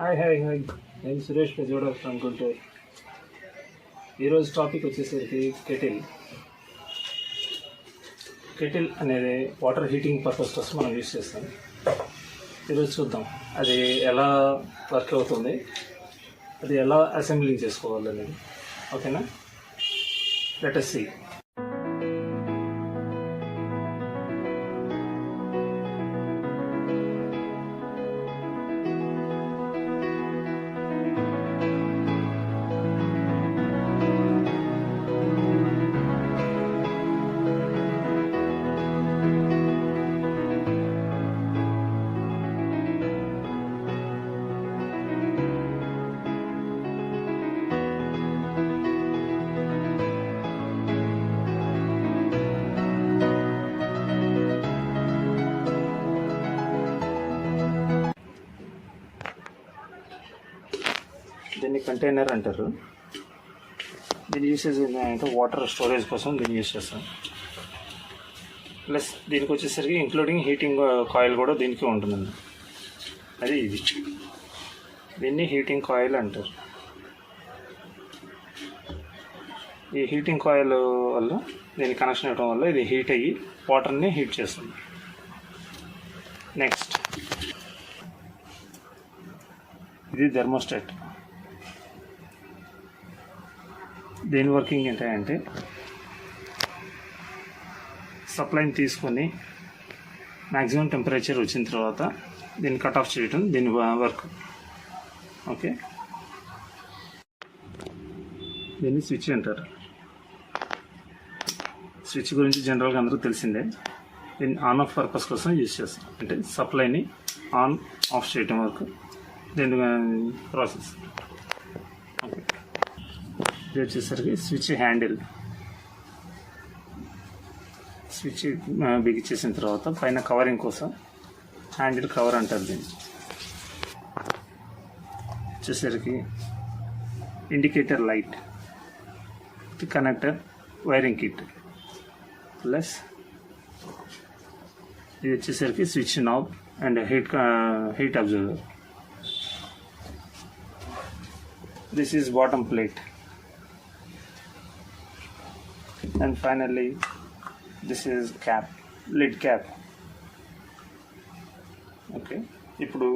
Hi నేను Suresh పెజోడ from Guntur. ఈరోజు topic వచ్చేసరికి కెటిల్ అనేది వాటర్ హీటింగ్ పర్పస్ కోసం మనం యూజ్ చేస్తాం. ఈరోజు చూద్దాం అది ఎలా వర్క్ అవుతుంది, అది ఎలా అసెంబ్లింగ్ చేసుకోవాలి అనేది. ఓకేనా, లెట్ us see. దీన్ని కంటైనర్ అంటారు. దీని యూసేజ్ ఏంటంటే వాటర్ స్టోరేజ్ కోసం దీన్ని యూస్ చేస్తాం. ప్లస్ దీనికి వచ్చేసరికి ఇంక్లూడింగ్ హీటింగ్ కాయిల్ కూడా దీనికి ఉంటుందండి. అది ఇది, దీన్ని హీటింగ్ కాయిల్ అంటారు. ఈ హీటింగ్ కాయిల్ వల్ల దీనికి కనెక్షన్ ఇవ్వడం వల్ల ఇది హీట్ అయ్యి వాటర్ని హీట్ చేస్తుంది. నెక్స్ట్ ఇది థెర్మోస్టాట్. దేని వర్కింగ్ ఏంటంటే సప్లైని తీసుకొని మ్యాక్సిమం టెంపరేచర్ వచ్చిన తర్వాత దీన్ని కట్ ఆఫ్ చేయటం దీని వర్క్. ఓకే, దీన్ని స్విచ్ అంటారు. స్విచ్ గురించి జనరల్గా అందరూ తెలిసిందే. దీన్ని ఆన్ ఆఫ్ పర్పస్ కోసం యూజ్ చేస్తాం, అంటే సప్లైని ఆన్ ఆఫ్ చేయటం వరకు దీని ప్రాసెస్. ఓకే, ఇది వచ్చేసరికి స్విచ్ హ్యాండిల్. స్విచ్ బిగించేసిన తర్వాత పైన కవరింగ్ కోసం హ్యాండిల్ కవర్ అంటారు. దీన్ని వచ్చేసరికి indicator light, connector, wiring kit. Plus ఇది వచ్చేసరికి switch knob and heat observer. This is bottom plate. And finally this is lid cap. Okay, ఇప్పుడు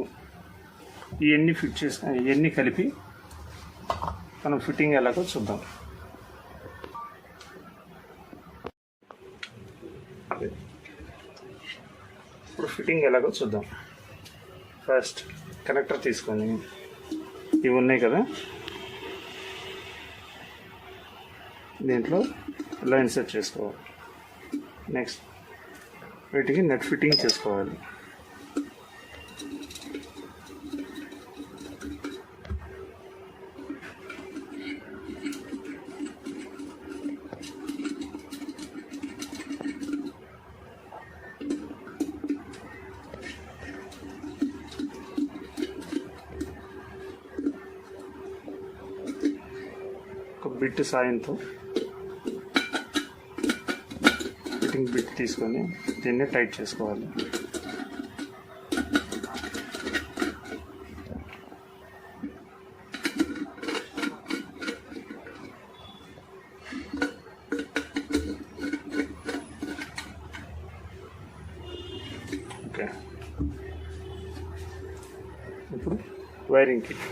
ఇవన్నీ ఫిట్ చేసి ఇవన్నీ కలిపి మనం ఫిట్టింగ్ ఎలాగో చూద్దాం. ఇప్పుడు ఫిట్టింగ్ ఎలాగో చూద్దాం. ఫస్ట్ కనెక్టర్ తీసుకొని ఇవి ఉన్నాయి కదా, దీంట్లో ఇలా ఇన్సర్ట్ చేసుకోవాలి. నెక్స్ట్ వీటికి నెట్ ఫిట్టింగ్ చేసుకోవాలి. ఒక బిట్ సాయంతో బిట్ తీసుకొని దీన్ని టైట్ చేసుకోవాలి. ఓకే, ఇప్పుడు వైరింగ్ కిట్.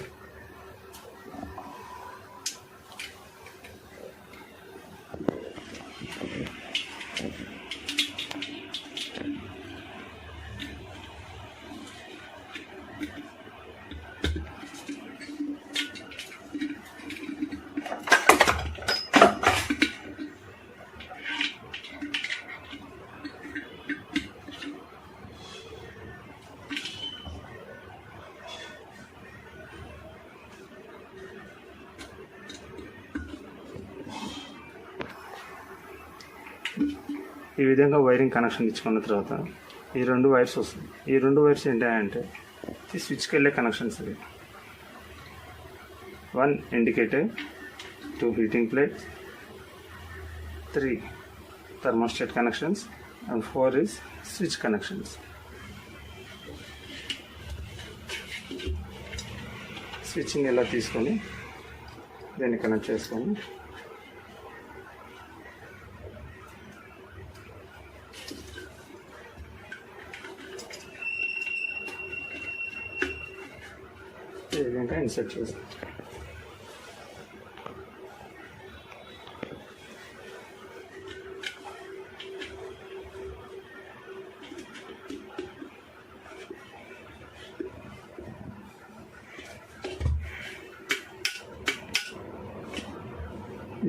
ఈ విధంగా వైరింగ్ కనెక్షన్ ఇచ్చుకున్న తర్వాత ఈ రెండు వైర్స్ వస్తాయి. ఈ రెండు వైర్స్ ఏంటంటే ఈ స్విచ్కి వెళ్ళే కనెక్షన్స్. ఇవి 1 indicator, 2 heating plates, 3 thermostat connections, and 4 is switch connections. స్విచ్ని ఇలా తీసుకొని దీన్ని కనెక్ట్ చేసుకొని ఈ విధంగా ఇన్సర్ట్ చేస్తాం.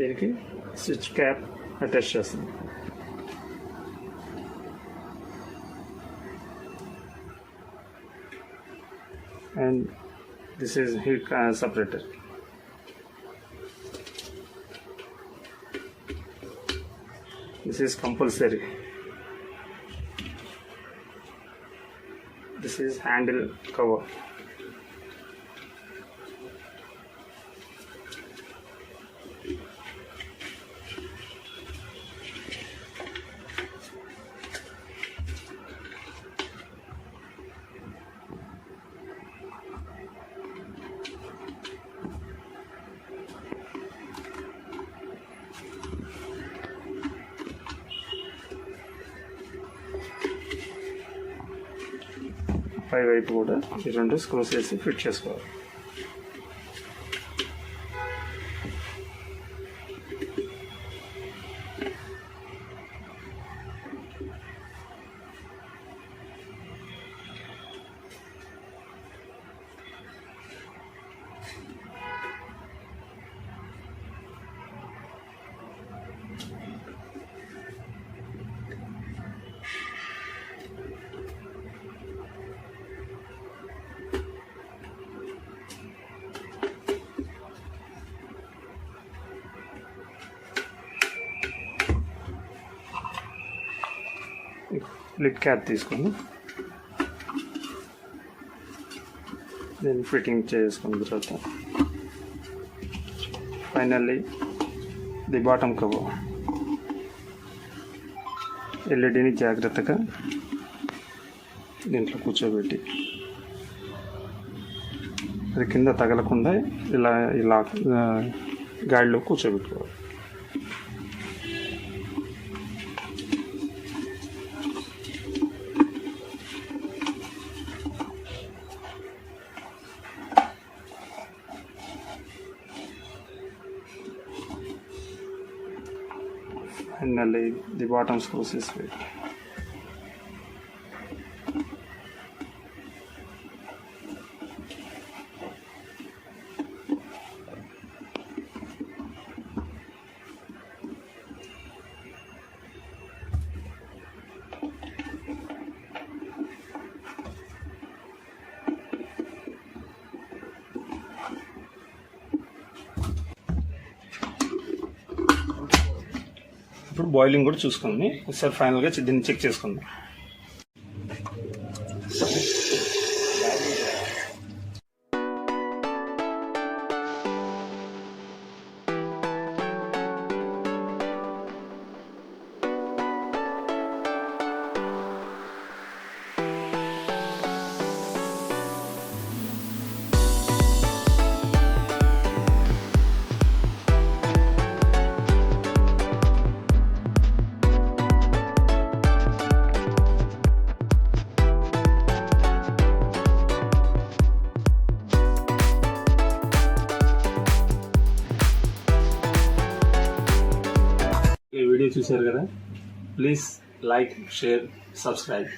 దీనికి స్విచ్ క్యాప్ అటాచ్ చేస్తాం. And this is heat separator. This is compulsory. This is handle cover. పై వైపు కూడా ఈ రెండు స్క్రూస్ వేసి ఫిట్ చేసుకోవాలి. లిడ్ క్యాప్ తీసుకొని దీన్ని ఫిట్టింగ్ చేసుకున్న తర్వాత ఫైనల్లీ ది బాటమ్ కవర్. ఎల్ఈడిని జాగ్రత్తగా దీంట్లో కూర్చోబెట్టి అది కింద తగలకుండా ఇలా గాడిలో కూర్చోబెట్టుకోవాలి. Finally, the bottom screws is fit. ఇప్పుడు బాయిలింగ్ కూడా చూసుకోండి. ఒకసారి ఫైనల్గా దీన్ని చెక్ చేసుకుందాం. ఈ వీడియో చూశారు కదా, ప్లీజ్ లైక్, షేర్, సబ్స్క్రైబ్.